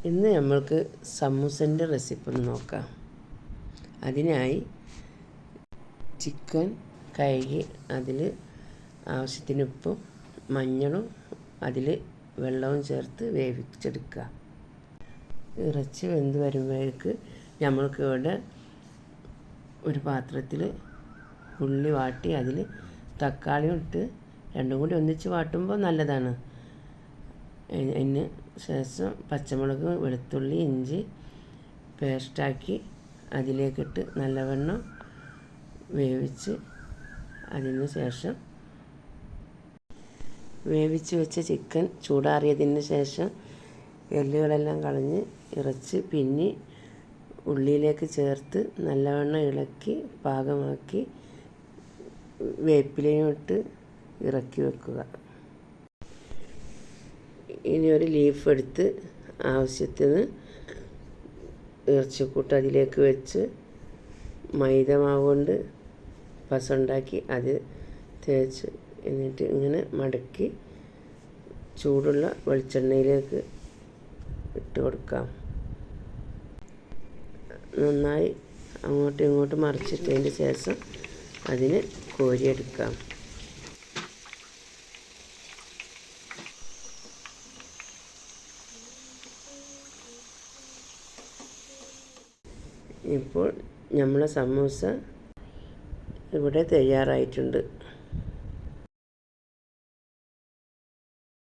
ഇന്ന് നമ്മൾക്ക് സമൂസൻ്റെ റെസിപ്പി ഒന്ന് നോക്കാം. അതിനായി ചിക്കൻ കഴുകി അതിൽ ആവശ്യത്തിന് ഉപ്പും മഞ്ഞളും അതിൽ വെള്ളവും ചേർത്ത് വേവിച്ചെടുക്കുക. ഇറച്ചി വെന്ത് വരുമ്പോഴേക്ക് നമ്മൾക്ക് ഇവിടെ ഒരു പാത്രത്തിൽ ഉള്ളി വാട്ടി അതിൽ തക്കാളിയും ഇട്ട് രണ്ടും കൂടി ഒന്നിച്ച് വാട്ടുമ്പോൾ നല്ലതാണ്. അതിന് ശേഷം പച്ചമുളക്, വെളുത്തുള്ളി, ഇഞ്ചി പേസ്റ്റാക്കി അതിലേക്കിട്ട് നല്ലവണ്ണം വേവിച്ച് അതിന് ശേഷം വേവിച്ച് വെച്ച ചിക്കൻ ചൂടാറിയതിന് ശേഷം എല്ലുകളെല്ലാം കളഞ്ഞ് ഇറച്ചി പിന്നെ ഉള്ളിയിലേക്ക് ചേർത്ത് നല്ലവണ്ണം ഇളക്കി പാകമാക്കി വേപ്പിലയും ഇട്ട് ഇറക്കി വെക്കുക. ഇനി ഒരു ലീഫ് എടുത്ത് ആവശ്യത്തിന് ഇറച്ചിക്കൂട്ട് അതിലേക്ക് വെച്ച് മൈദ മാവ് കൊണ്ട് പസണ്ടാക്കി അത് തേച്ച് എന്നിട്ട് ഇങ്ങനെ മടക്കി ചൂടുള്ള വെളിച്ചെണ്ണയിലേക്ക് ഇട്ട് കൊടുക്കാം. നന്നായി അങ്ങോട്ടും ഇങ്ങോട്ടും മറിച്ചിട്ടതിന് ശേഷം അതിന് കോരിയെടുക്കാം. ഇപ്പോൾ നമ്മളെ സമൂസ ഇവിടെ തയ്യാറായിട്ടുണ്ട്.